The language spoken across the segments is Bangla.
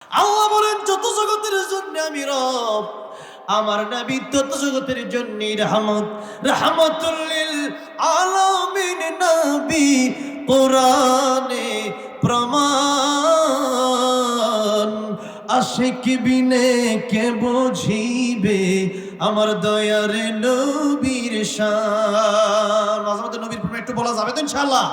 আল্লাহ বলেন যত জগতের জন্য আমি রব, আমার নবী তত জগতের জন্য রহমত, রহমাতুল লিল আলামিন নবী কোরআনে প্রমাণ। আশিক বিনে কে বুঝিবে আমার দয়ার নবীর শান। মাঝে মধ্যে নবীর প্রেমে একটু বলা যাবে তো ইনশাআল্লাহ?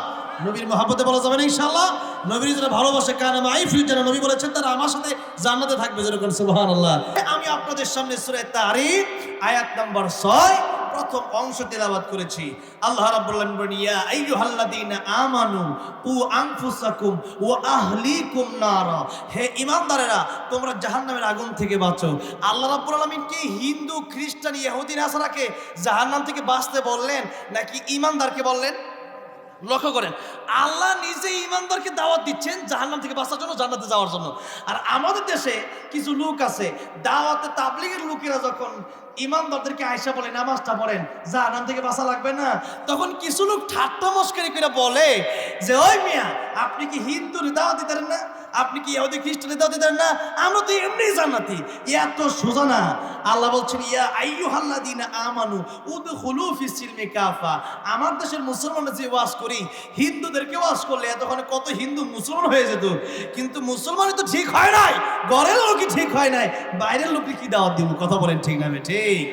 নবীর মহব্বতে বলা যাবে না ইনশাআল্লাহ? নবীর যারা ভালোবাসে কানে মাইফিল যারা নবী বলেছেন তারা আমার সাথে জান্নাতে থাকবে, যেরকম সুবহানাল্লাহ। আমি আপনাদের সামনে সূরা তারিক আয়াত নাম্বার 6 প্রথম অংশ তেলাওয়াত করেছি। আল্লাহ রাব্বুল আলামিন বলেন, ইয়া আইয়ুহাল্লাযীনা আমানু কু আনফুসাকুম ওয়া আহলিকুম নারা, হে ঈমানদারেরা তোমরা জাহান্নামের আগুন থেকে বাঁচো। আল্লাহ রাব্বুল আলামিন কি হিন্দু খ্রিস্টান ইহুদি নাসারাকে জাহান্নাম থেকে বাঁচতে বললেন নাকি ঈমানদারকে বললেন? লক্ষ্য করেন, আল্লাহ নিজে ঈমানদারকে দাওয়াত দিচ্ছেন জাহান্নাম থেকে বাঁচার জন্য, জান্নাতে যাওয়ার জন্য। আর আমাদের দেশে কিছু লোক আছে, দাওয়াতে তাবলীগের লোকেরা যখন ঈমানদারদেরকে আয়েশা বলে নামাজটা পড়েন জাহান্নাম থেকে বাঁচা লাগবে না, তখন কিছু লোক ঠাট্টা মস্করি করে বলে যে ওই মিয়া আপনি কি হিন্দুর দাওয়াত দিতেন না, আপনি কি ইহুদি খ্রিস্টানের দাওয়াত দিতেন না, আমরা তো এমনি জান্নাতি। এত সোজা না। আল্লাহ বলছেন, ইয়া আইয়ুহাল্লাযীনা আমানু উদখুলু ফিস সিলমি কাফা। আমার দেশের মুসলমানরা যে ওয়াজ করি, হিন্দুদেরকে ওয়াজ করলে এতক্ষণে কত হিন্দু মুসলমান হয়ে যেত, কিন্তু মুসলমানই তো ঠিক হয় নাই, ঘরের লোকই ঠিক হয় নাই, বাইরের লোককে কি দাওয়াত দিব? কথা বলেন ঠিক না? ঠিক।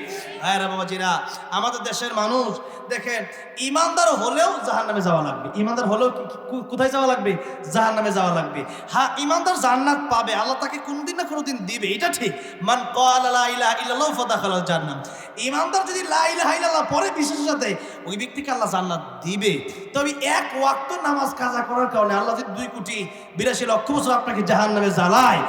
হ্যাঁ রে বাবাজিরা, আমাদের দেশের মানুষ দেখেন ঈমানদার হলেও জাহান্নামে যাওয়া লাগবে। ঈমানদার হলেও কোথায় যাওয়া লাগবে? জাহান্নামে যাওয়া লাগবে। হ্যাঁ, ঈমানদার জান্নাত পাবে, আল্লাহ তাকে কোনদিন না কোনদিন দিবে, এটা ঠিক। মান ক্বালা লা ইলাহা ইল্লাল্লাহ ফাদাখালাল জান্নাহ। ঈমানদার যদি লা ইলাহা ইল্লাল্লাহ পড়ে বিশ্বাসের সাথে, ওই ব্যক্তিকে আল্লাহ জান্নাত দিবে। তবে এক ওয়াক্ত নামাজ কাজা করার কারণে আল্লাহ যদি 2,82,00,000 বছর আপনাকে জাহান্নামে জ্বালায়,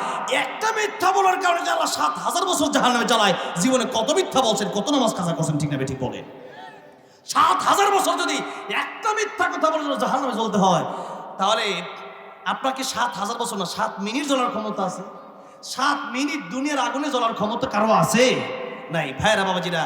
একটা মিথ্যা বলার কারণে যে আল্লাহ 7,000 বছর জাহান্নামে জ্বালায়, জীবনে কত মিথ্যা বলছেন, কত নামাজ কাজা করছেন, ঠিক না ঠিক বলেন? 7,000 বছর যদি একটা মিথ্যা কথা বলে জাহান্নামে জ্বলতে হয়, তাহলে আপনাকে 7,000 বছর না 7 মিনিট জ্বলার ক্ষমতা আছে? 7 মিনিট দুনিয়ার আগুনে জ্বলার ক্ষমতা কারো আছে? নাই। ভাইরা বাবাজিরা,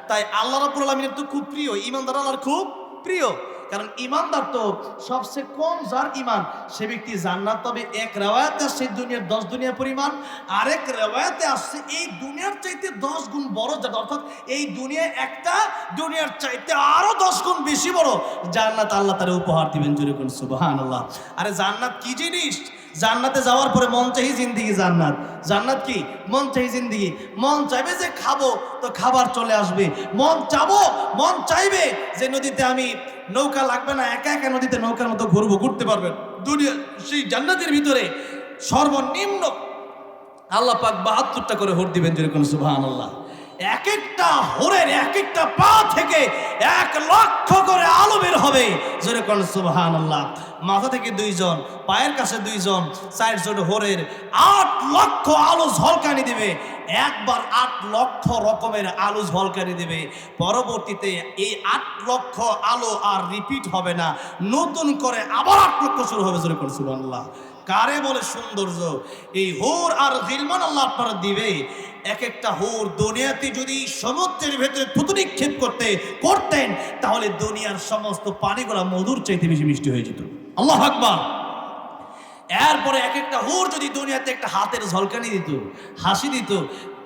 তাই আল্লাহ রাব্বুল আলামিনের তো খুব প্রিয়, ঈমানদার আল্লাহর খুব প্রিয়। কারণ ঈমানদার তো সবচেয়ে কম যার ঈমান, সে ব্যক্তি জান্নাত পাবে। এক রিওয়ায়াতে আসছে দুনিয়ার 10 দুনিয়া পরিমাণ, আরেক রিওয়ায়াতে আসছে এই দুনিয়ার চাইতে 10 গুণ বড় জান্নাত, অর্থাৎ এই দুনিয়ায় একটা দুনিয়ার চাইতে আরো 10 গুণ বেশি বড় জান্নাত আল্লাহ তারে উপহার দিবেন। জোরে কোন সুবহানাল্লাহ। আরে জান্নাত কি জিনিস? জান্নাতে যাওয়ার পরে মন চাই জিন্দিগি জান্নাত। জান্নাত কি? মন চাই জিন্দিগি। মন চাইবে যে খাবো তো খাবার চলে আসবে, মন চাইবে যে নদীতে আমি নৌকা লাগবে না, একা একা নদীতে নৌকার মতো ঘুরবো, ঘুরতে পারবেন। দুনিয়া সেই জান্নাতের ভিতরে সর্বনিম্ন আল্লাহ পাক 72টা করে হোর দিবেন। যেরকম সুবহানাল্লাহ। এক একটা হোরের এক একটা পা থেকে 1 লক্ষ করে আলো বের হবে। যেরকম সুবহানাল্লাহ। মাথা থেকে 2 জন, পায়ের কাছে 2 জন, 4 জন হোরের 8 লক্ষ আলো ঝলকানি দিবে। একবার 8 লক্ষ রকমের আলো ঝলকানি দেবে। পরবর্তীতে এই 8 লক্ষ আলো আর রিপিট হবে না, নতুন করে আবার 8 লক্ষ শুরু হবে। যেরকম সুবহানাল্লাহ। কারে বলে সৌন্দর্য? এই হুর আর গিলমান আল্লাহ আপনারা দিবে। এক একটা হুর দুনিয়াতে যদি সমুদ্রের ভেতরে থুতু নিক্ষেপ করতেন, তাহলে দুনিয়ার সমস্ত পানিগুলা মধুর চাইতে বেশি মিষ্টি হয়ে যেত। আল্লাহু আকবার। এরপরে এক একটা হুর যদি দুনিয়াতে একটা হাতের ঝলকানি দিত, হাসি দিত,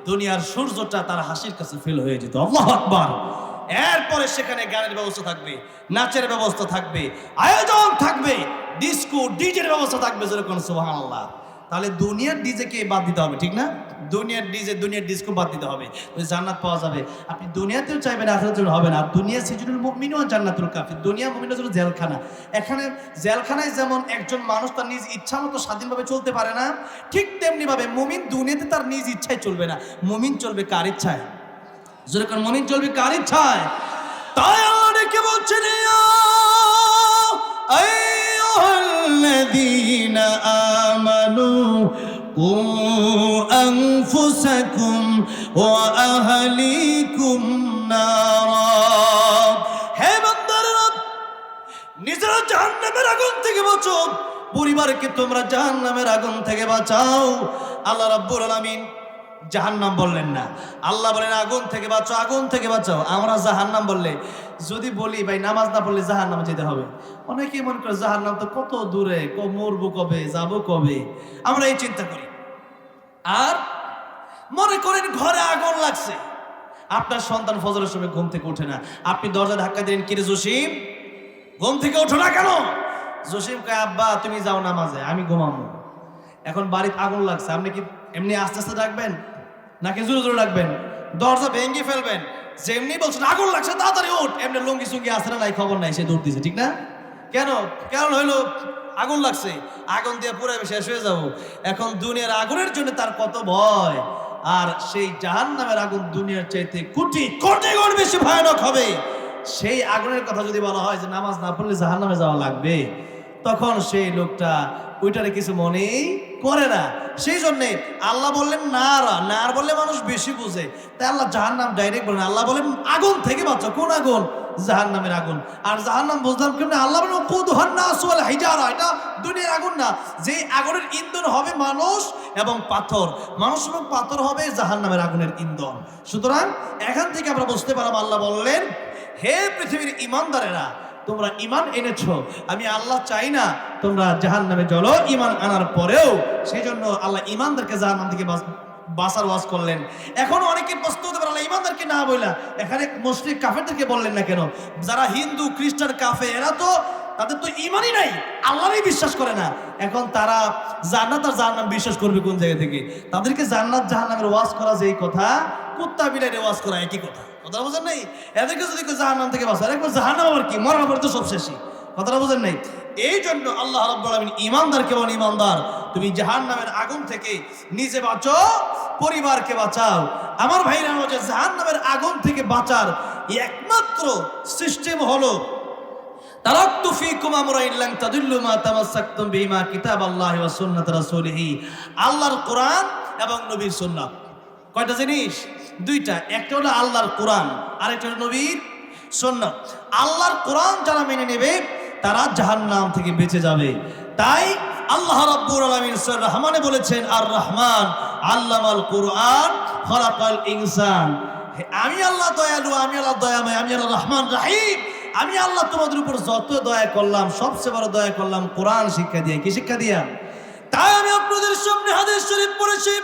দুনিয়ার সূর্যটা তার হাসির কাছে ফেল হয়ে যেত। আল্লাহু আকবার। এরপরে সেখানে গানের ব্যবস্থা থাকবে, নাচের ব্যবস্থা থাকবে, আয়োজন থাকবে, ডিস্কো ডিজের ব্যবস্থা থাকবে। যেরকম সুবহানাল্লাহ। তাহলে দুনিয়ার ডিজেকে বাদ দিতে হবে, ঠিক না? দুনিয়ার ডিজে, দুনিয়ার ডিস্কো বাদ দিতে হবে, জান্নাত পাওয়া যাবে। আপনি দুনিয়াতেও চাইবেন, আখিরাতের জন্য হবে না। দুনিয়া সিজনুল মুমিনু ওয়া জান্নাতুল কাফির। দুনিয়া মুমিনের জন্য জেলখানা। এখানে জেলখানায় যেমন একজন মানুষ তার নিজ ইচ্ছা মতো স্বাধীনভাবে চলতে পারে না, ঠিক তেমনি ভাবে মুমিন দুনিয়াতে তার নিজ ইচ্ছায় চলবে না। মুমিন চলবে কার ইচ্ছায়? যেরকম মুমিন চলবে কার ইচ্ছায়? তাই আল্লাহ ডেকে বলছেন, ইয়া আইয়ুহাল্লাযীনা আমানু কু আনফুসাকুম ওয়া আহলিকুম নারা। হে বান্দারা, নিজেরা জাহান্নামের আগুন থেকে বাঁচো, পরিবারকে তোমরা জাহান্নামের আগুন থেকে বাঁচাও। আল্লাহ রাব্বুল আলামিন জাহান্নাম বললেন না, আল্লাহ বলেন আগুন থেকে বাঁচাও, আগুন থেকে বাঁচাও। আমরা জাহান্নাম বললে যদি বলি ভাই নামাজ না পড়লে জাহান্নামে যেতে হবে, অনেকেই মনে করে জাহান্নাম তো কত দূরে, মরবো কবে, যাবো কবে, আমরা এই চিন্তা করি। মনে করেন ঘরে আগুন লাগছে, আপনার সন্তান ফজরের সময় ঘুম থেকে ওঠে না, আপনি দরজা ধাক্কা দিলেন, কিরে জসিম ঘুম থেকে ওঠো না কেন? জসিম কয়, আব্বা তুমি যাও নামাজে, আমি ঘুমাবো। এখন বাড়িতে আগুন লাগছে, আপনি কি এমনি আস্তে আস্তে ডাকবেন নাকি জোরে জোরে ডাকবেন? দরজা ভেঙে ফেলবেন, যেমনি বলছেন আগুন লাগছে তাড়াতাড়ি ওঠ, এমনি লুঙ্গি সুঙ্গি আসে না নাই খবর নাই, সে দৌড় দিছে, ঠিক না? কেন? কারণ হইলো আগুন লাগছে, আগুন দিয়ে পুরো শেষ হয়ে যাব। এখন দুনিয়ার আগুনের জন্য তার কত ভয়, আর সেই জাহান্নামের আগুন দুনিয়ার চাইতে কোটি কোটি গুণ বেশি ভয়ানক হবে। সেই আগুনের কথা যদি বলা হয় যে নামাজ না পড়লে জাহান্নামে যাওয়া লাগবে, তখন সেই লোকটা ওইটারে কিছু মনেই করে না। সেই জন্যে আল্লাহ বললেন নার বললে মানুষ বেশি বুঝে, তাই আল্লাহ জাহান্নাম ডাইরেক্ট বলেন। আল্লাহ বলেন আগুন থেকে বাঁচো। কোন আগুন? জাহান্নামের আগুন। আর জাহান্নাম বুঝলাম কেমনে? আল্লাহ বলেন কুদুহান নাস ওয়াল হিজারা, এটা দুনিয়ার আগুন না, যে আগুনের ইন্ধন হবে মানুষ এবং পাথর, মানুষ এবং পাথর হবে জাহান্নামের আগুনের ইন্ধন। সুতরাং এখান থেকে আমরা বুঝতে পারলাম, আল্লাহ বললেন হে পৃথিবীর ঈমানদারেরা, তোমরা ঈমান এনেছো, আমি আল্লাহ চাই না তোমরা জাহান্নামে জ্বলো ঈমান আনার পরেও। সেই জন্য আল্লাহ ঈমানদারকে জাহান্নাম থেকে বাঁচার ওয়াজ করলেন। এখন অনেকে প্রশ্ন হতে পারে, আল্লাহ ঈমানদারকে না বললা এখানে মুশরিক কাফেরদেরকে বললেন না কেন? যারা হিন্দু খ্রিস্টান কাফের, এরা তো তাদের তো ঈমানই নাই, আল্লাহরই বিশ্বাস করে না। এখন তারা জান্নাত আর জাহান্নাম বিশ্বাস করবে কোন জায়গা থেকে? তাদেরকে জান্নাত জাহান্নামের ওয়াজ করা যেই কথা, কুত্তা বিলাইয়ের ওয়াজ করা একই কথা। কথাটা বোঝেন নাই? এদেরকে যদি জাহান্নাম থেকে বাঁচায়, একবার জাহান্নাম আবার কি, মরার পরে তো সব শেষই। কথাটা বোঝেন নাই? এই জন্য আল্লাহ রাব্বুল আলামিন ঈমানদারকে বলেন, ঈমানদার তুমি জাহান্নামের আগুন থেকে নিজে বাঁচো, পরিবারকে বাঁচাও। আমার ভাইরা, যে জাহান্নামের আগুন থেকে বাঁচার একমাত্র সিস্টেম হলো তারাক্তু ফীকুম আমরাইন লান তাদিল্লু মা তামাসসাকতুম বিহিমা কিতাবাল্লাহি ওয়া সুন্নাত রাসূলিহি, আল্লাহর কোরআন এবং নবীর সুন্নাত। কয়টা জিনিস? দুইটা, একটা হলো আল্লাহর কোরআন, আরেকটা হলো নবীর সুন্নাত। আল্লাহর কোরআন যারা মেনে নেবে তারা জাহান্নাম থেকে বেঁচে যাবে। তাই আল্লাহ রাব্বুল আলামিন সূরা রহমানে বলেছেন, আর রহমান আল্লামাল কোরআন খলাকাল ইনসান। আমি আল্লাহ দয়ালু, আমি আল্লাহ দয়াময়, আমি আল্লাহ রহমান রাহিম। আমি আল্লাহ তোমাদের উপর যত দয়া করলাম, সবচেয়ে বড় দয়া করলাম কোরআন শিক্ষা দিয়ে। কি শিক্ষা দিয়া? তাই আমি আপনাদের সামনে হাদিস শরীফ পড়েছি,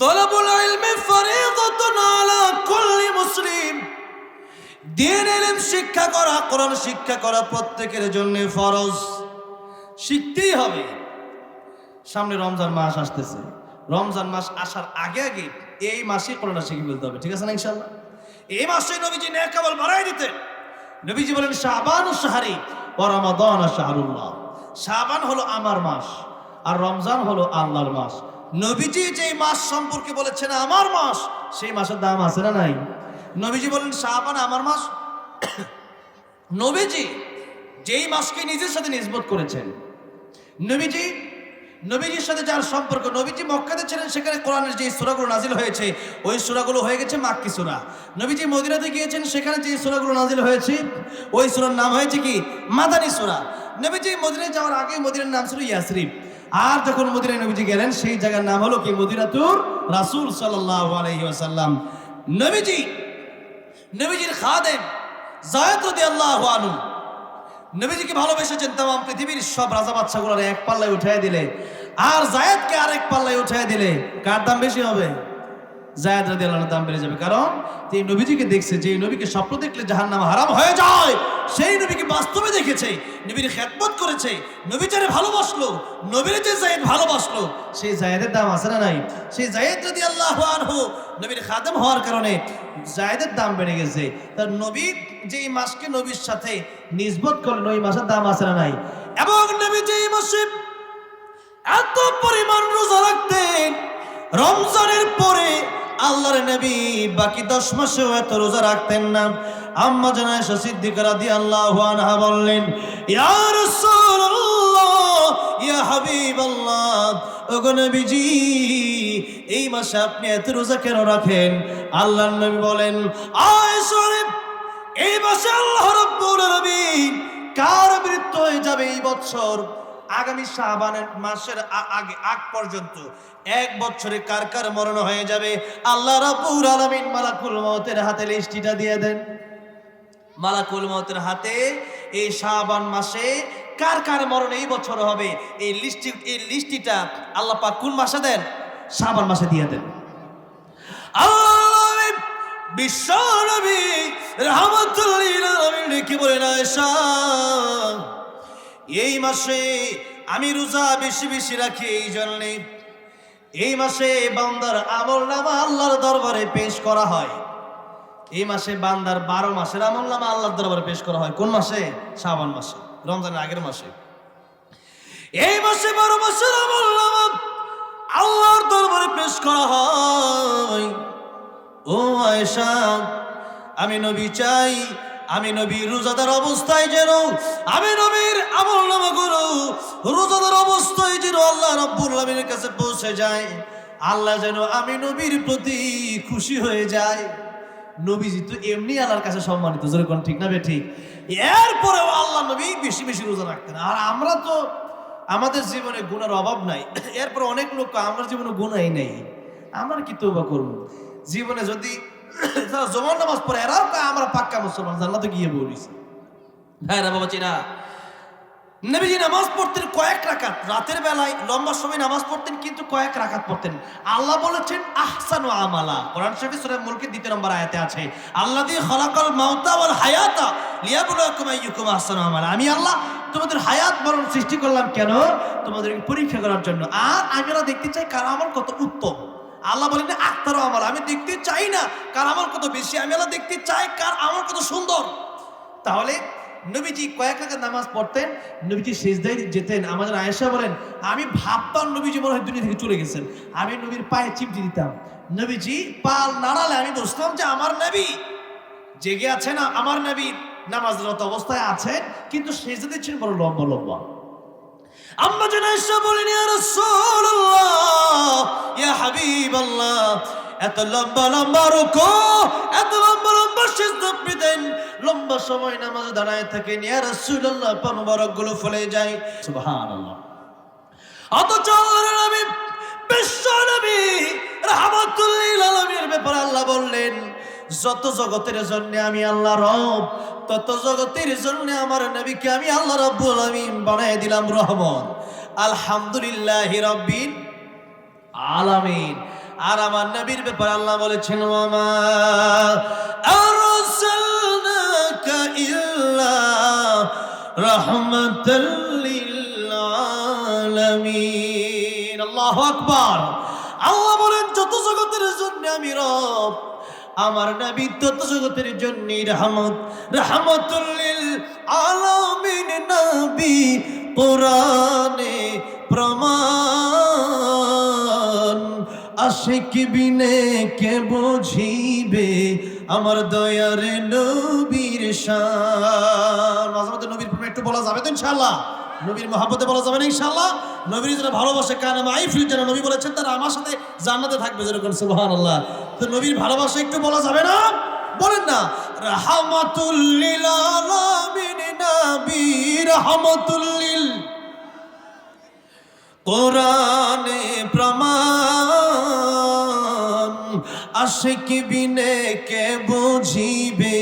তলাবুল ইলমি ফরিদাতুন আলা কুল্লি মুসলিম। দ্বীন ইলম শিক্ষা করা, কোরআন শিক্ষা করা প্রত্যেকের জন্য ফরজ, শিখতেই হবে। সামনে রমজান মাস আসতেছে, রমজান মাস আসার আগে আগে এই মাসে কোরআন শিখে ফেলতে হবে, ঠিক আছে না ইনশাআল্লাহ? এই মাসে নবীজি নেক আমল বাড়াই দিতেন। নবীজি বলেন শাবানু শাহরি ওয়া রমাদান শাহরুল্লাহ। শাবান হলো আমার মাস আর রমজান হলো আল্লাহর মাস। নবীজি যেই মাস সম্পর্কে বলেছেন আমার মাস, সেই মাসের দাম আছে না নাই? নবীজি বলেন শাবান আমার মাস। নবীজি যেই মাসকে নিজের সাথে নিসবত করেছেন, নবীজির সাথে যার সম্পর্ক, নবীজি মক্কাতে ছিলেন, সেখানে কোরআনের যে সূরাগুলো নাজিল হয়েছে ওই সূরাগুলো হয়ে গেছে মাক্কি সূরা। নবীজি মদিনাতে গিয়েছেন, সেখানে যে সূরাগুলো নাজিল হয়েছে ওই সূরার নাম হয়েছে কি? মাদানী সূরা। নবীজি মদিনায় যাওয়ার আগে মদিনার নাম ছিল ইয়াসরিব, আর যখন মদিনায় নবীজি গেলেন সেই জায়গার নাম হলো কি? মদিনাতুর রাসূল সাল্লাল্লাহু আলাইহি ওয়াসাল্লাম। নবীজির খাদেম যায়েদ রাদিয়াল্লাহু আনহু নবীজিকে ভালোবেসেছেন। তাম পৃথিবীর সব রাজা বাদশাগুলোর এক পাল্লায় উঠাই দিলে আর যায়েদকে আরেক পাল্লায় উঠাই দিলে কার দাম বেশি হবে? যায়েদ রাদিয়াল্লাহু আনহুর দাম বেড়ে যাবে। কারণ তিনি নবীজিকে দেখছে, যে নবীকে স্বপ্ন দেখলে জাহান্নাম হারাম হয়ে যায়, সেই নবীকে বাস্তবে দেখেছে, নবীর খেদমত করেছে, নবী যারে ভালোবাসলো, নবীর যে যায়েদ ভালোবাসলো, সেই যায়েদের দাম আছে না নাই? সেই যায়েদ রাদিয়াল্লাহু আনহু নবীর খাদেম হওয়ার কারণে যায়েদের দাম বেড়ে গেছে। তার নবী যে মাসকে নবীর সাথে নিসবত করলেন, ওই মাসের দাম আছে না নাই? এবং নবী যে মাসে এত পরিমাণ রোজা রাখতেন, রমজানের পরে আল্লাহর নবী বাকি 10 মাসেও এত রোজা রাখতেন না। আম্মা জানা আয়েশা সিদ্দিকা রাদিয়াল্লাহু আনহা বললেন, ইয়া রাসূলুল্লাহ, ইয়া হাবিবাল্লাহ, ওগো নবীজি এই মাসে আপনি এত রোজা কেন রাখেন? আল্লাহর নবী বলেন, আয়েশা রে, এই মাসে আল্লাহ রাব্বুল আলামিন কার মৃত্যু হয়ে যাবে এই বছর, আগামী শাবানের মাসের আগ পর্যন্ত 1 বছরে কার কার মরণ হয়ে যাবে, আল্লাহ রাব্বুল আলামিন মালাকুল মউতের হাতে লিস্টটা দিয়ে দেন। মালাকুল মউতের হাতে এই শাবান মাসে কার কার মরণ এই বছর হবে, এই লিস্টটা আল্লাহ পাক কোন মাসে দেন? শাবান মাসে দিয়ে দেন। আল্লাহ বিশ্ব নবী রাহমাতুল লিল আলামিন ডেকে বলেন, আয়েশা এই মাসে আমি রোজা বেশি বেশি রাখি, এই জন্যে এই মাসে বান্দার আমলনামা আল্লাহর দরবারে পেশ করা হয়। এই মাসে বান্দার 12 মাসের আমলনামা আল্লাহর দরবারে পেশ করা হয়। কোন মাসে? শাবান মাসে, রমজানের আগের মাসে। এই মাসে 12 মাসের আমলনামা আল্লাহর দরবারে পেশ করা হয়। ও আয়েশা, আমি নবী চাই, আমি নবী রোজাদার অবস্থায় যেন আমি নবীর আমলনামাগুলো রোজাদার অবস্থায় যেন আল্লাহ রাব্বুল আলামিনের কাছে পৌঁছে যায়। আল্লাহ যেন আমি নবীর প্রতি খুশি হয়ে যায়। নবীজি তো এমনি আল্লাহর কাছে সম্মানিত, যেরকম ঠিক না বে ঠিক। এরপরেও আল্লাহ নবী বেশি বেশি রোজা রাখতেন। আর আমরা তো আমাদের জীবনে গুনার অভাব নাই, এরপর অনেক লোক আমার জীবনে গুনাই নেই, আমরা কি তওবা করব? জীবনে যদি যারা জোহর নামাজ পড়ে এরাও আমরা পাক্কা মুসলমান, জান্নাতে গিয়ে বলিছি। ভাইরা বাবা চিনা, নবীজি নামাজ পড়তেন কয়েক রাকাত, রাতের বেলায় লম্বা সময় নামাজ পড়তেন, কিন্তু কয়েক রাকাত পড়তেন। আল্লাহ বলেছেন আহসানু আমালা, কোরআন শরীফে সূরা মুলকের 2 নম্বর আয়াতে আছে, আল্লাযী খালাকাল মাউতা ওয়াল হায়াতা লিয়াবলুয়াকুম আইয়ুকুম আহসানু আমালা। আমি আল্লাহ তোমাদের হায়াত মরণ সৃষ্টি করলাম কেন? তোমাদেরকে পরীক্ষা করার জন্য। আর আমরা দেখতে চাই কার আমল কত উত্তম। আল্লাহ বলেন আক্তারু আমালা, আমি দেখতে চাই না কার আমল কত বেশি, আমি আল্লাহ দেখতে চাই কার আমল কত সুন্দর। তাহলে নবীজি কয়েক রাকাত নামাজ পড়তেন, নবীজি সিজদায় যেতেন। আমাদের আয়েশা বলেন, আমি ভাবতাম নবীজি মনে হয় দুনিয়া থেকে চলে গেছেন। আমি নবীর পায়ে চিমটি দিতাম, নবীজি পা নাড়ালে আমি বুঝতাম যে আমার নবী জেগে আছেন, আমার নবী নামাজরত অবস্থায় আছেন, কিন্তু সিজদা দিচ্ছেন বড় লম্বা লম্বা। আম্মা জান আয়েশা বলেন, ইয়া রাসূলুল্লাহ, ইয়া হাবিবাল্লাহ, এত লম্বা লম্বা রুকু, এত লম্বা লম্বা সিজদা আপনি দেন, লম্বা সময় নামাজে দাঁড়ায় থাকেন, ইয়া রাসূলুল্লাহ, পা মুবারক গুলো ফলে যায়। সুবহানাল্লাহ। অথচ আল্লাহর নবী বিশ্ব নবী রাহমাতুল লিল আলামিনের ব্যাপারে আল্লাহ বললেন, যত জগতের জন্য আমি আল্লাহ রব, তত জগতের জন্য আমার নবীকে আমি আল্লাহ রাব্বুল আলামিন বানায় দিলাম রহমত। আলহামদুলিল্লাহি রাব্বিল আলামিন। আর আমার নবীর ব্যাপারে আল্লাহ বলেছেন, ওয়ামা আরসালনাকা ইল্লা রাহমাতাল লিল আলামিন। আল্লাহু আকবার। আল্লাহ বলেন, যত জগতের জন্য আমি রব, আমার নবী তত জগতের জন্য রহমত, রাহমাতুল লিল আলামিন নবী কোরআনে প্রমাণ। আশিক বিনে কে বুঝিবে আমার দয়ার নবীর শান। মাঝে মধ্যে নবীর প্রেমে একটু বলা যাবে তো ইনশাআল্লাহ? নবীর মহব্বতে বলা যাবে না ইনশাআল্লাহ? নবীর যারা ভালোবাসে, কানা মাইফিল, যারা নবী বলেছেন তারা আমার সাথে জান্নাতে থাকবে, যেরকম সুবহানাল্লাহ। তো নবীর ভালোবাসা একটু বলা যাবে না? বলেন না, রাহমাতুল লিল আলামিন নবী রাহমাতুল লিল কোরআনে প্রমাণ। আশিক বিনে কে বুঝিবে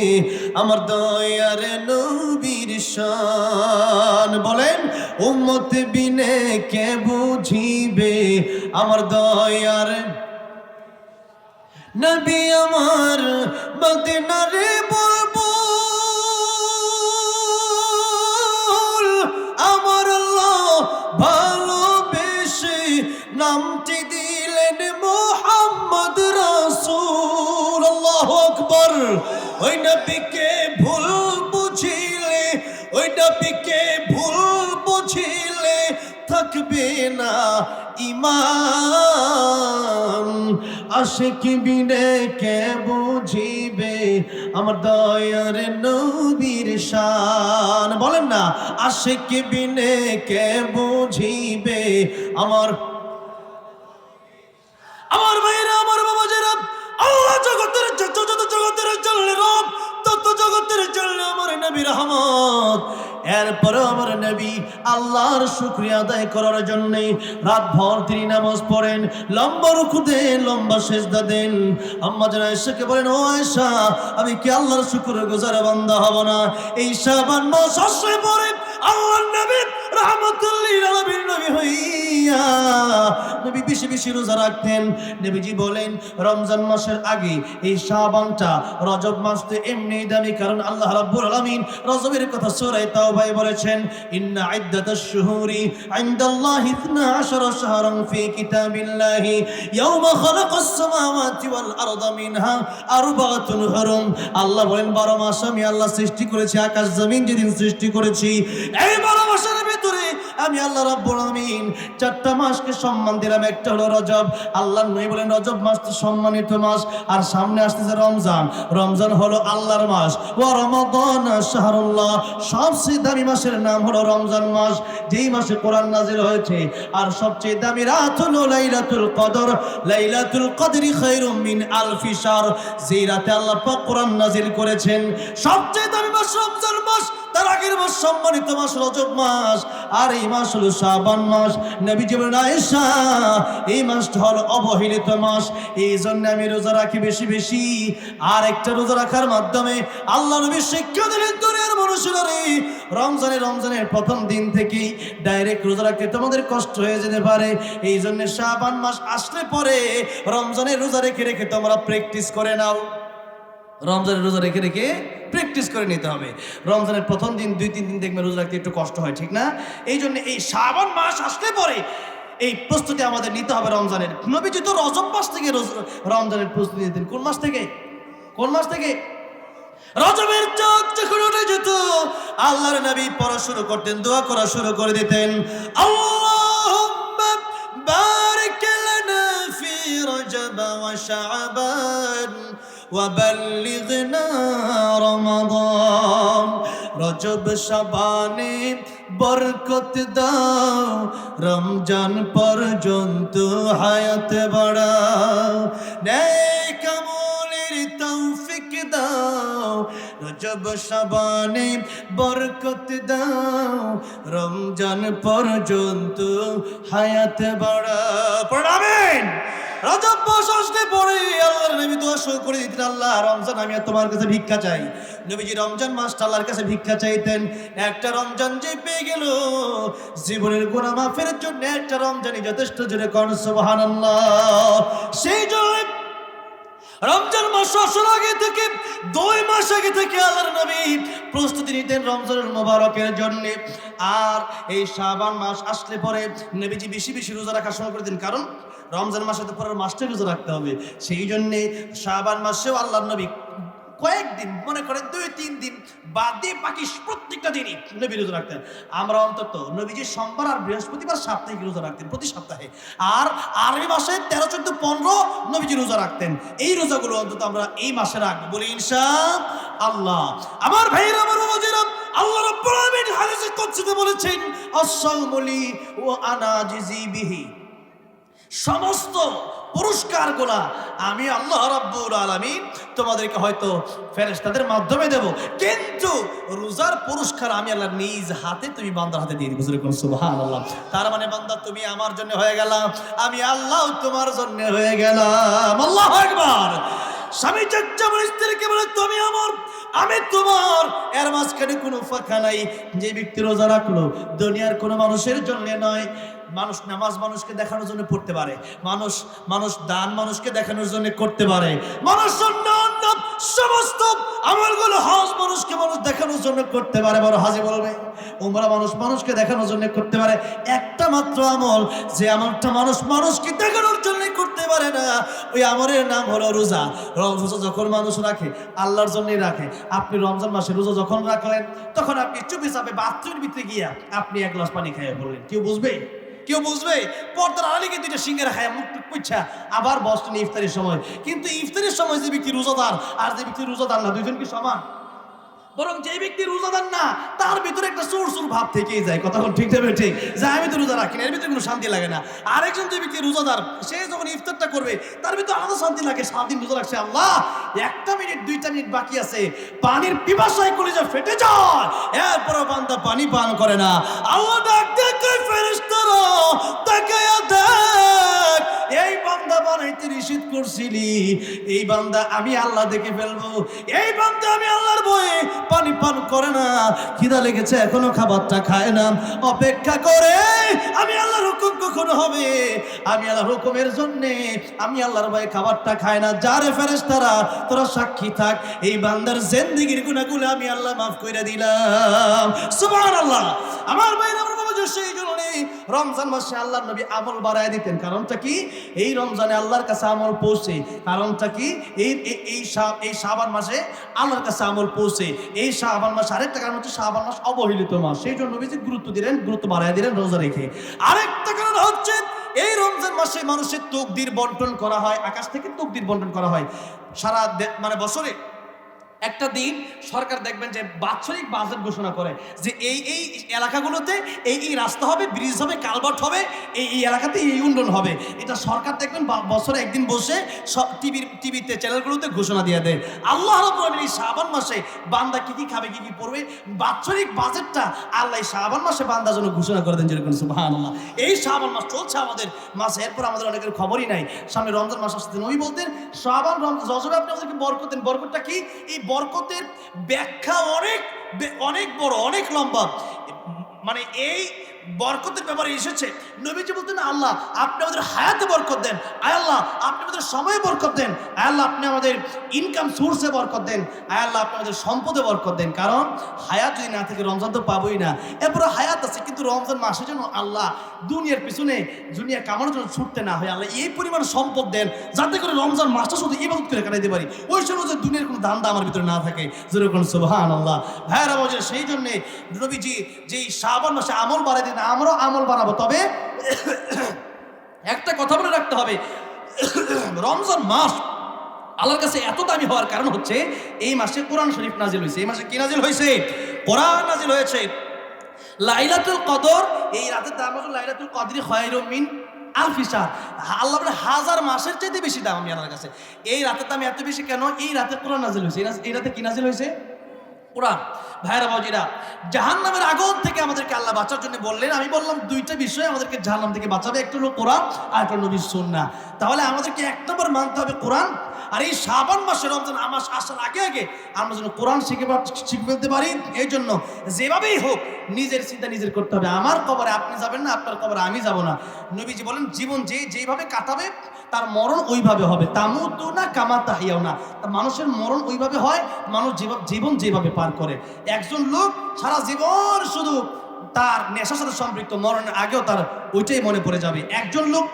আমার দয়ার নবীর শান। বলেন, উম্মত বিনে কে বুঝিবে আমার দয়ার নবী আমার মদিনারে বুলবুল। আমার আল্লাহ ভালোবেসে নামটি দিলেন মুহাম্মদ রাসূল। আল্লাহু আকবার। ওই নবীকে ভুল বুঝিলে, ওই নবীকে ভুল বুঝিলে থাকবে না ঈমান। আশিক বিনে কে বুঝিবে আমার দয়ার নবীর শান। বলেন না, আশিক বিনে কে বুঝিবে আমার ভাইরা, আমার বাবা যারা, আল্লাহ জগতের যত জগতের জন্য রব, তত জগতের জন্য আমার নবী রহমত। এরপরে আমার নবী আল্লাহর শুকরিয়া আদায় করার জন্য রাত ভর তিনি নামাজ পড়েন, লম্বা রুকু দেন, লম্বা সিজদা দেন। আম্মা জান আয়েশাকে বলেন, ও আয়েশা, আমি কি আল্লাহর শুকরগুজার বান্দা হব না? এই শাবান মাস আসলে পরে আল্লাহর নবী রাহমাতুল লিল আলামিন নবী হইয়া নবী বেশি বেশি রোজা রাখতেন। নবীজি বলেন রমজান মাসের আগে এই শাবানটা, রজব মাস তো এমনি দামি, কারণ আল্লাহ রাব্বুল আলামিন রজবের কথা সূরা তাওবায় বলেছেন, ইন্না ইদ্দাতাশ শুহুরি ইনদাল্লাহি 12 শাহরান ফি কিতাবিল্লাহি ইয়াওমা খালাকাস সামাওয়াতি ওয়াল আরদা মিনহা আরবাতুন হুরুম। আল্লাহ বলেন 12 মাস আমি আল্লাহ সৃষ্টি করেছি, আকাশ জমিন যেদিন সৃষ্টি করেছি এই 12 মাসের ভিতরে আমি আল্লাহ রাব্বুল আলামিন 4টা মাসকে সম্মান দিলাম। একটা হলো রজব। আল্লাহর নবী বলেন রজব মাস তো সম্মানিত মাস, আর সামনে আসতেছে রমজান। রমজান হলো আল্লাহর মাস। ওয়া রমাদান শাহরুল্লাহ, সবচেয়ে দামি মাসের নাম হলো রমজান মাস, যেই মাসে কোরআন নাজিল হয়েছে। আর সবচেয়ে দামি রাত হলো লাইলাতুল কদর। লাইলাতুল কদরি খায়রুম মিন আলফি শাহর, যেই রাতে আল্লাহ পাক কোরআন নাজিল করেছেন। সবচেয়ে দামি মাস রমজান মাস, তার আগের মাস সম্মানিত মাস রজব মাস, আর এই মাস হলো শাবান মাস। নবীজি বলেন আয়েশা এই মাসটা হলো অবহেলিত মাস, এই জন্য আমি রোজা রাখি বেশি বেশি। আর একটা রোজা রাখার মাধ্যমে আল্লাহ নবী শিক্ষা দিলেন দুনিয়ার মানুষেরা, রমজানের প্রথম দিন থেকেই ডাইরেক্ট রোজা রাখতে তোমাদের কষ্ট হয়ে যেতে পারে। এই জন্য শাবান মাস আসলে পরে রমজানের রোজা রেখে রেখে তোমরা প্র্যাকটিস করে নাও। রমজানের রোজা রেখে রেখে প্র্যাকটিস করে নিতে হবে। রমজানের প্রথম দিন 2-3 দিন দেখবেন রোজা রাখতে একটু কষ্ট হয়, ঠিক না? এই জন্য এই শাবান মাস আসলে পরে এই প্রস্তুতি আমাদের নিতে হবে রমজানের। নবীজি তো রজব মাস থেকে রমজানের প্রস্তুতি নিতেন। কোন মাস থেকে? কোন মাস থেকে? রজবের চাঁদ যখন উঠে যেত আল্লাহর নবী পড়া শুরু করতেন, দোয়া করা শুরু করে দিতেন, আল্লাহুম্মা বারিক লানা ফি রজব ওয়া শাবান ওয়া বাল্লিগনা রমাদান। রজব শাবানে বরকত দাও, রমজান পর্যন্ত হায়াত বাড়াও, নেক আমলের তৌফিক দাও। রজব শাবানে বরকত দাও, রমজান পর্যন্ত হায়াত বাড়াও। পড়াবেন রজব মাস আসলে পরে আল্লাহর নবী দোয়া শুরু করে দিতেন, আল্লাহ রমজান আমি তোমার কাছে ভিক্ষা চাই। নবীজি রমজান মাসটা আল্লাহর কাছে ভিক্ষা চাইতেন। একটা রমজান যে পেয়ে গেল জীবনের গুনাহ মাফের জন্য একটা রমজানই যথেষ্ট। জোরে কোন সুবহানাল্লাহ। সেই জন্য রমজান মাস আসার আগে থেকে 2 মাস আগে থেকে আল্লাহর নবী প্রস্তুতি নিতেন রমজানুল মুবারকের জন্য। আর এই শাবান মাস আসলে পরে নবীজি বেশি বেশি রোজা রাখা শুরু করে দিন, কারণ রমজান মাসে তো পরের মাসটাই রোজা রাখতে হবে। সেই জন্যে শাবান মাসেও আল্লাহর নবী কয়েকদিন, মনে করেন 2-3 দিন বাদ দিয়ে বাকি প্রত্যেকটা দিনই নবী রোজা রাখতেন। আমরা অন্তত নবীজি সোমবার আর বৃহস্পতিবার সাপ্তাহিক রোজা রাখতেন প্রতি সপ্তাহে। আর আরবি মাসে 13, 14, 15 নবীজি রোজা রাখতেন। এই রোজাগুলো অন্তত আমরা এই মাসে রাখবো, বলি ইনশাআল্লাহ। আমার ভাইয়েরা, আমার বাবাজিরা, আল্লাহ রাব্বুল আলামিন হাদিসে কুদসিতে বলেছেন আস-সাওমু লি ওয়া আনা আজজি বিহি, সমস্ত পুরস্কারগুলা আমি আল্লাহ রাব্বুল আলামিন তোমাদেরকে হয়তো ফেরেশতাদের মাধ্যমে দেব, কিন্তু রোজার পুরস্কার আমি আল্লাহ নিজ হাতে তুমি বান্দার হাতে দিয়ে দিব। সুবহানাল্লাহ। তার মানে বান্দা তুমি আমার জন্য হয়ে গেলা, আমি আল্লাহ তোমার জন্য হয়ে গেলাম। আল্লাহু আকবার। স্বামী যেমন স্ত্রীকে বলে তুমি আমার, আমি তোমার, এর মাঝখানে কোনো ফাঁকা নাই। যে ব্যক্তি রোজা রাখলো দুনিয়ার কোনো মানুষের জন্য নয়। মানুষ নামাজ মানুষকে দেখানোর জন্য পড়তে পারে, মানুষ দান মানুষকে দেখানোর জন্য করতে পারে, মানুষ অন্য সমস্ত আমলগুলো হজ মানুষকে মানুষ দেখানোর জন্য করতে পারে, বড় হাজি বলবে উমরা মানুষকে দেখানোর জন্য করতে পারে। একটা মাত্র আমল, যে আমলটা মানুষকে দেখানোর জন্য করতে পারে না, ওই আমলের নাম হলো রোজা। রোজা যখন মানুষ রাখে আল্লাহর জন্যই রাখে। আপনি রমজান মাসে রোজা যখন রাখলেন তখন আপনি চুপচাপে বাথরুমের ভিতরে গিয়া আপনি 1 গ্লাস পানি খাইয়া বললেন, কেউ বুঝবে? কেউ বুঝবে? পর্দার আড়ালে 2টা সিঙ্গারা খায় মুখ টুক পুচ্ছা আবার বসছেন ইফতারের সময়। কিন্তু ইফতারের সময় যে ব্যক্তি রোজাদার আর যে ব্যক্তি রোজাদার না, দুইজন কি সমান? বরং যে ব্যক্তি রোজাদার না তার ভিতরে একটা সুর ভাব থেকেই যায়। কথা বল ঠিক যাবে? ঠিক যে আমি তো রোজা রাখি না, এর ভিতরে কোনো শান্তি লাগে না। আরেকজন যে ব্যক্তি রোজাদার সে যখন ইফতারটা করবে তার ভিতরে আলাদা শান্তি লাগে। 7 দিন রোজা রাখছে, আল্লাহ 1 মিনিট 2টা মিনিট বাকি আছে, পানির পিপাসায় কলিজা ফেটে যায়, এরপরও বান্দা পানি পান করে না। আল্লাহ ডাক দেয় ফেরেশতারা, তাকায়া দেখ এই বান্দা বানাইতে নিষেধ করছিলি, এই বান্দা আমি আল্লাহ দেখে ফেলবো, এই বান্দা আমি আল্লাহর ভয়ে পানি পান করে না, খিদা লেগেছে এখনো খাবারটা খায় না, অপেক্ষা করে আমি আল্লাহর হুকুম কখন হবে, আমি আল্লাহর হুকুমের জন্যে আমি আল্লাহর ভয়ে খাবারটা খায় না। যারে ফেরেশতারা তোরা সাক্ষী থাক, এই বান্দার জিন্দেগীর গুনাহগুলো আমি আল্লাহ মাফ করে দিলাম। সুবহানাল্লাহ। আমার ভাইরা আমার বাবা, সেই জন্য রমজান মাসে আল্লাহর নবী আমল বাড়ায় দিতেন। কারণটা কি? এই রমজানে আল্লাহর কাছে আমল পৌঁছে। কারণটা কি? এই শাবান মাসে আল্লাহর কাছে আমল পৌঁছে। এই শাবান মাস, আরেকটা কারণ হচ্ছে শাবান মাস অবহেলিত মাস, সেই জন্য নবীজি গুরুত্ব দিলেন, গুরুত্ব বাড়ায় দিলেন রোজা রেখে। আরেকটা কারণ হচ্ছে এই রমজান মাসে মানুষের তকদির বন্টন করা হয়, আকাশ থেকে তকদির বন্টন করা হয়। সারা মানে বছরে একটা দিন সরকার দেখবেন যে বাৎসরিক বাজেট ঘোষণা করে যে এই এই এলাকাগুলোতে এই এই রাস্তা হবে, ব্রিজ হবে, কালভার্ট হবে, এই এলাকাতে এই উন্নয়ন হবে। এটা সরকার দেখবেন বছরে একদিন বসে সব টিভিতে চ্যানেলগুলোতে ঘোষণা দিয়ে দেয়। আল্লাহ রাব্বুল আলামিন এই শাবান মাসে বান্দা কি কি খাবে, কি কি পড়বে, বাৎসরিক বাজেটটা আল্লাহ এই শাবান মাসে বান্দার জন্য ঘোষণা করে দেন। যেরকম সুবহানাল্লাহ। এই শাবান মাস চলছে আমাদের মাসে, এরপর আমাদের অনেকের খবরই নাই। সামনে রমজান মাস আসছে। নবী বলতেন শাবান রজবে আপনি আমাদেরকে বরকত দেন। বরকতটা কি? এই বরকতের ব্যাখ্যা অনেক বড়, অনেক লম্বা। মানে এই বরকতের ব্যাপারে এসেছে, নবীজি বলতেন আল্লাহ আপনি আমাদের হায়াতে বরকত দেন, আয় আল্লাহ আপনি আমাদের সময়ে বরকত দেন, আয় আল্লাহ আপনি আমাদের ইনকাম সোর্সে বরকত দেন, আয় আল্লাহ আপনি আমাদের সম্পদে বরকত দেন। কারণ হায়াত যদি না থাকে রমজান তো পাবোই না। এরপরে হায়াত আছে, কিন্তু রমজান মাসে যেন আল্লাহ দুনিয়ার পিছনে দুনিয়া কামানোর জন্য ছুটতে না হয়, আল্লাহ এই পরিমাণ সম্পদ দেন যাতে করে রমজান মাসটা শুধু ইবাদত করে কাটাইতে পারি, ওই সময় যে দুনিয়ার কোনো ধান্দা আমার ভিতরে না থাকে। যেরকম সুবহানাল্লাহ। ভাইরা বলছে সেই জন্যে নবীজি যেই শাবান মাসে আমল বাড়াই দিন, আমরাও আমল বাড়াবো। তবে একটা কথা বলে রাখতে হবে, রমজান মাস আল্লাহর কাছে এত দামি হওয়ার কারণ হচ্ছে এই মাসে কোরআন শরীফ নাজিল হয়েছে। এই মাসে কি নাজিল হয়েছে? কোরআন নাজিল হয়েছে। লাইলাতুল কদর, এই রাতের দাম হচ্ছে লাইলাতুল কদরি খায়রুম মিন আলফি শাহর। আল্লাহ বলে হাজার মাসের চাইতে বেশি দাম আমি আল্লাহর কাছে। এই রাতের দাম এত বেশি কেন? এই রাতে কোরআন নাজিল হয়েছে। এই রাতে কি নাজিল হয়েছে? কোরআন। ভাইরা বাজিরা, জাহান্নামের আগুন থেকে আমাদেরকে আল্লাহ বাঁচার জন্য বললেন। আমি বললাম দুইটা বিষয় আমাদেরকে জাহান্নাম থেকে বাঁচাবে, একটা হলো কোরআন আর একটা নবীর সুন্নাহ। তাহলে আমাদেরকে এক নম্বর মানতে হবে কোরআন। আর এই শাবান মাসে রমজান মাস আসার আগে আগে আমরা যেন কোরআন শিখে ফেলতে পারি। এই জন্য যেভাবেই হোক নিজের চিন্তা নিজের করতে হবে। আমার কবরে আপনি যাবেন না, আপনার কবরে আমি যাব না। নবীজি বলেন জীবন যেইভাবে কাটাবে তার মরণ ওইভাবে হবে। তামুতুনা কামা তাহিয়াউনা, মানুষের মরণ ওইভাবে হয় মানুষ জীবন যেভাবে পার করে। একজন লোক সারা জীবন শুধু তার নেশার সাথে সম্পৃক্ত, মরণের আগেও তার ওইটাই মনে পড়ে যাবে। একজন লোক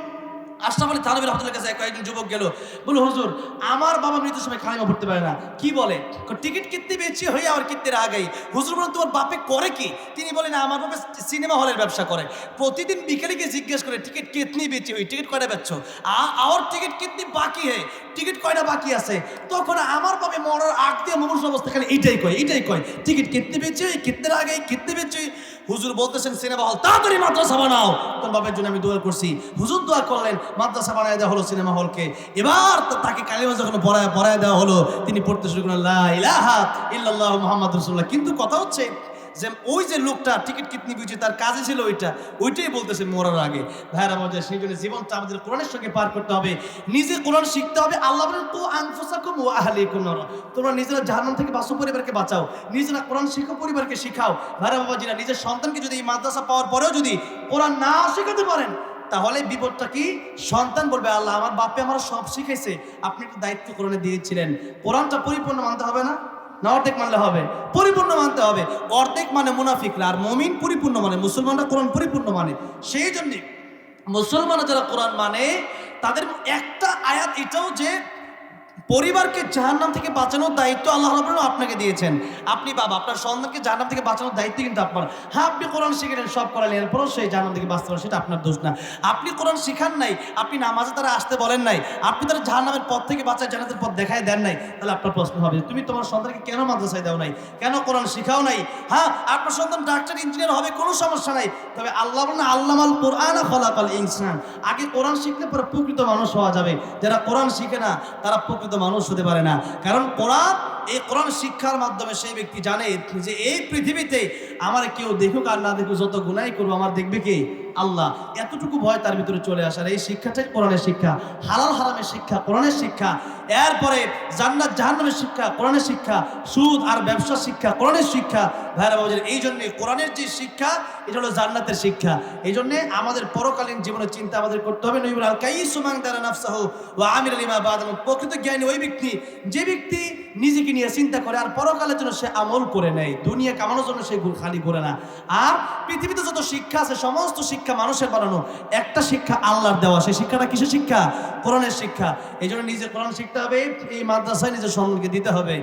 আশরাফ আলী থানভী রাহমাতুল্লাহ কাছে কয়েকজন যুবক গেল, বলল হুজুর আমার বাবা মৃত্যুর সময় খালিমা পড়তে পারে না। কি বলে? টিকিট কিতনি বেচি হয়ে আর কিতনের আগেই। হুজুর বলেন তোমার বাপে করে কি? তিনি বলেন আমার বাপে সিনেমা হলের ব্যবসা করে। প্রতিদিন বিকেলে গিয়ে জিজ্ঞেস করে টিকিট কিতনি বেচি হই, টিকিট কয়টা বেচছো, আর টিকিট কিতনি বাকি হে, টিকিট কয়টা বাকি আছে। তখন আমার বাপে মরার আগ দিয়ে মুমূর্ষু অবস্থা খালি এইটাই কয় টিকিট কিতনি বেচি হই, কিতনের আগেই কিতনি বেচি। হুজুর বলতেছেন সিনেমা হল, তাড়াতাড়ি মাদ্রাসা বানাও। তোমার বাপের জন্য আমি দোয়া করছি। হুজুর দোয়া করলেন, মাদ্রাসা বানায় দেওয়া হলো সিনেমা হলকে। এবার তাকে কালিমা যখন পড়ায় দেওয়া হলো, তিনি পড়তে শুরু করলেন লা ইলাহা ইল্লাল্লাহু মুহাম্মাদুর রাসূলুল্লাহ। কিন্তু কথা হচ্ছে যে ওই যে লোকটা টিকিট কিতনি বুঝি তার কাজে ছিল ওইটাই বলতেছে মরার আগে। ভাইরা মজার, সেই জন্য জীবনটা আমাদের কোরআনের সঙ্গে পার করতে হবে, নিজে কোরআন শিখতে হবে। আল্লাহ বলেন কু আনফুসাকুম ওয়া আহলিকুম নার, তোমরা নিজেরা জাহান্নাম থেকে বাঁচো, পরিবারকে বাঁচাও। নিজেরা কোরআন শিখো, পরিবারকে শিখাও। ভাইরা বাবাজিরা, নিজের সন্তানকে যদি এই মাদ্রাসা পাওয়ার পরেও যদি কোরআন না শেখাতে পারেন, তাহলে বিপদটা কি? সন্তান বলবে আল্লাহ আমার বাপে আমার সব শিখাইছে, আপনি একটা দায়িত্ব কোরআনে দিয়েছিলেন। কোরআনটা পরিপূর্ণ মানতে হবে না? না অর্ধেক মানলে হবে? পরিপূর্ণ মানতে হবে। অর্ধেক মানে মুনাফিকরা, আর মুমিন পরিপূর্ণ মানে, মুসলমানরা কোরআন পরিপূর্ণ মানে। সেই জন্যে মুসলমানরা যারা কোরআন মানে তাদের একটা আয়াত এটাও যে পরিবারকে জাহান্নাম থেকে বাঁচানোর দায়িত্ব আল্লাহ রাব্বুল আলামিন আপনাকে দিয়েছেন। আপনি বাবা, আপনার সন্তানকে জাহান্নাম থেকে বাঁচানোর দায়িত্ব কিন্তু আপনার। হ্যাঁ, আপনি কোরআন শিখেলেন, সব করালেন, এরপরও সেই জাহান্নাম থেকে বাঁচতে পারে, সেটা আপনার দোষ না। আপনি কোরআন শিখান নাই, আপনি নামাজে তারা আসতে বলেন নাই, আপনি তারা জাহান্নামের পথ থেকে বাঁচায় জান্নাতের পথ দেখায় দেন নাই, তাহলে আপনার প্রশ্ন হবে তুমি তোমার সন্তানকে কেন মাদ্রাসায় দাও নাই, কেন কোরআন শিখাও নাই? হ্যাঁ, আপনার সন্তান ডাক্তার ইঞ্জিনিয়ার হবে, কোনো সমস্যা নাই। তবে আল্লাহ বলেন আল্লামাল কোরআন খালাকাল ইনসান, আগে কোরআন শিখলে পরে প্রকৃত মানুষ হওয়া যাবে। যারা কোরআন শিখে না তারা প্রকৃত মানুষ হতে পারে না। কারণ কোরআন এই কোরআন শিক্ষার মাধ্যমে সেই ব্যক্তি জানে যে এই পৃথিবীতে আমার কেউ দেখুক আর না দেখুক, যত গুনাহ করবো আমার দেখবে কে? আল্লাহ। এতটুকু ভয় তার ভিতরে চলে আসার এই শিক্ষাটাই কোরআনের শিক্ষা। হালাল হারামের শিক্ষা কোরআনের শিক্ষা, এরপরে জান্নাত জাহান্নামের শিক্ষা কোরআনের শিক্ষা, সুদ আর ব্যবসার শিক্ষা কোরআনের শিক্ষা। ভাইরা বাবুদের, এই জন্যে কোরআনের যে শিক্ষা এটা হলো জান্নাতের শিক্ষা। এই জন্যে আমাদের পরকালীন জীবনের চিন্তা আমাদের করতে হবে। নবী বলেন, আল কাইয়িসু মান দারা নাফসাহু ওয়া আমিলা লিমা বা'দা। প্রকৃত জ্ঞানী ওই ব্যক্তি যে ব্যক্তি নিজেকে নিয়ে চিন্তা করে আর পরকালের জন্য সে আমল করে নেয়, দুনিয়া কামানোর জন্য সে খালি করে না। আর পৃথিবীতে যত শিক্ষা আছে সমস্ত শিক্ষা মানুষের বানানো, একটা শিক্ষা আল্লাহর দেওয়া। সেই শিক্ষাটা কিসের শিক্ষা? কোরআনের শিক্ষা। এই জন্য নিজে কোরআন শিখতে হবে, এই মাদ্রাসায় নিজের সন্তানকে দিতে হবে।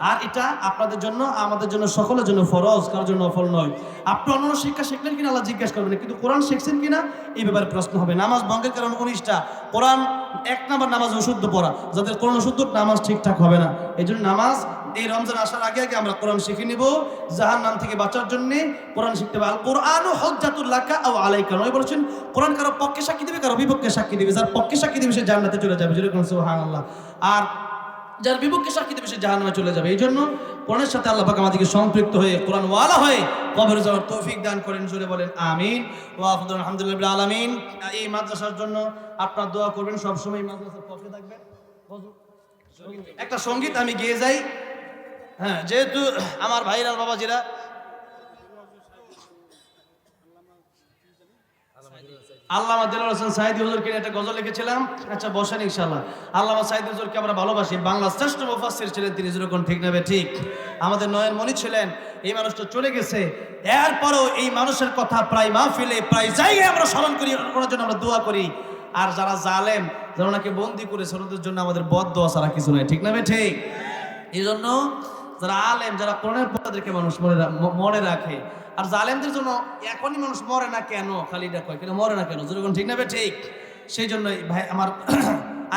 আর এটা আপনাদের জন্য আমাদের জন্য সকলের জন্য ফরজ, কারোর জন্য নফল নয়। আপনি অন্য শিক্ষা শিখলেন কিনা আল্লাহ জিজ্ঞাসা করবেন, কিন্তু কোরআন শিখছেন কিনা এই ব্যাপারে প্রশ্ন হবে। নামাজ ভঙ্গের কারণ 19টা। কোরআন 1 নম্বর নামাজ অশুদ্ধ পড়া, যাদের কোরআন অশুদ্ধ নামাজ ঠিকঠাক হবে না। এই জন্য নামাজ এই রমজান আসার আগে আগে আমরা কোরআন শিখে নিব, জাহান্নাম থেকে বাঁচার জন্য কোরআন শিখতে হবে। আল কোরআনু হুজ্জাতুল লাকা আও আলাইকা। নবী বলেছেন কোরআন কারো পক্ষে সাক্ষী দিবে, কারো বিপক্ষে সাক্ষী দিবে। যার পক্ষে সাক্ষী দিবে সে জান্নাতে চলে যাবে, যেরকম সুবহানাল্লাহ। আর যার বিপক্ষে সাক্ষী দেবে সে জাহান্নামে চলে যাবে। এই জন্য কোরআনের সাথে আল্লাহ পাক আমাদেরকে সম্পৃক্ত হয়ে কোরআন ওয়ালা হয়ে কবরে যাওয়ার তৌফিক দান করেন। জোরে বলেন আমিন। ওয়া আখিরু আলহামদুলিল্লাহি রাব্বিল আলামিন। এই মাদ্রাসার জন্য আপনারা দোয়া করবেন, সব সময় মাদ্রাসার পক্ষে থাকবেন। একটা সঙ্গীত আমি গেয়ে যাই। হ্যাঁ, যেহেতু আমার ভাইরা বাবাজিরা আল্লামা দিলওয়ার হোসেন সাঈদী হুজুরকে একটা গজল লিখেছিলাম। আচ্ছা বসেন ইনশাআল্লাহ। আল্লামা সাঈদী হুজুরকে আমরা ভালোবাসি, বাংলার শ্রেষ্ঠ মুফাসসির ছিলেন তিনি, যেরকম ঠিক নেবে ঠিক। আমাদের নয়ন মনি ছিলেন। এই মানুষটা চলে গেছে, এরপরও এই মানুষের কথা প্রায় মাহফিলে প্রায় জায়গায় আমরা স্মরণ করি, ওনার জন্য আমরা দোয়া করি। আর যারা জালেম, যারা ওনাকে বন্দি করেছে, ওনাদের জন্য আমাদের বদদোয়া ছাড়া কিছু নয়, ঠিক নেবে ঠিক। এই জন্য যারা আলেম, যারা কোরআনের পড়াদেরকে মানুষ মনে রাখে। আর জালেমদের জন্য এখনই মানুষ মরে না কেন, খালি এটা কয় কেন মরে না কেন, যেরকম ঠিক নেবে ঠিক। সেই জন্য ভাই আমার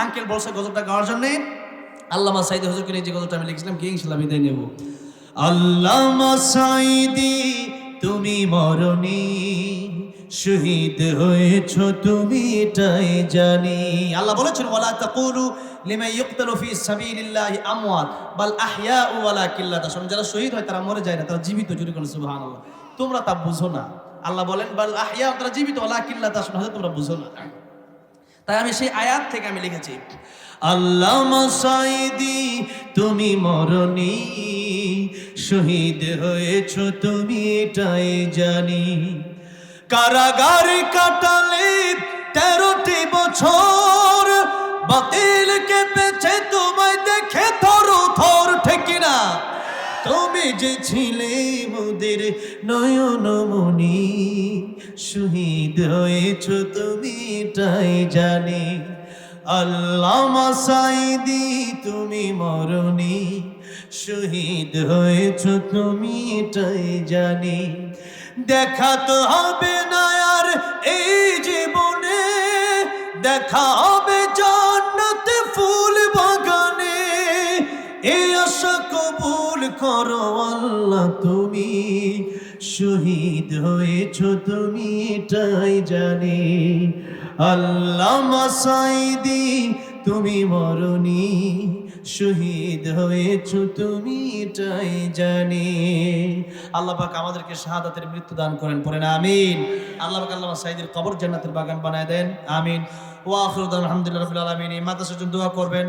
আঙ্কেল বলছে গজলটা গাওয়ার জন্যে। আল্লামা সাঈদী হুজুরকে নিয়ে যে গজলটা আমি লিখেছিলাম গিয়ে ইনশাআল্লাহ বিদায় নেব। আল্লামা সাঈদী তুমি মরনি, শহীদ হয়েছ তুমি এটাই জানি। আল্লাহ বলেছেন, ওয়ালা তাকুলু লিমান ইউকতালু ফি সাবিলিল্লাহি আমওয়াত বাল আহইয়াউ ওয়ালাকিন লা তাশউরুন। যারা শহীদ হয় তারা মরে যায় না, তারা জীবিত। জোরে বলেন সুবহানাল্লাহ। তোমরা তা বুঝো না। আল্লাহ বলেন বাল আহইয়াউ, তারা জীবিত, ওয়ালাকিন লা তাশউরুন, তোমরা বুঝো না। তাই আমি সেই আয়াত থেকে আমি লিখেছি, আল্লামা সাঈদী তুমি মরনি, শহীদ হয়েছ তুমি এটাই জানি। কারাগারে কাটালে 13টি বছর, বাতিল কেঁপেছে তোমায় দেখে থর থর, ঠিক কিনা? তুমি যে ছিলে মোদের নয়নমণি, শহীদ হয়েছ তুমি এটাই জানি। আল্লামা সাঈদী তুমি মরনি, শহীদ হয়েছ তুমি এটাই জানি। দেখা তো হবে না আর এই জীবনে, দেখা হবে জান্নাতে ফুল বাগানে। এই আশা কবুল করো আল্লাহ তুমি, শহীদ হয়েছ তুমি এটাই জানি। আল্লামা সাঈদী তুমি মরনি, শহীদ হয়েছ তুমি এটাই জানি। আল্লাহ পাক আমাদেরকে শাহাদাতের মৃত্যু দান করেন, পড়েন আমিন। আল্লাহ পাক আল্লামা সাঈদীর কবর জান্নাতের বাগান বানায় দেন, আমিন। ওয়া আখিরু দাওয়ানা আলহামদুলিল্লাহি রাব্বিল আলামিন। এই মাদ্রাসার জন্য দোয়া করবেন।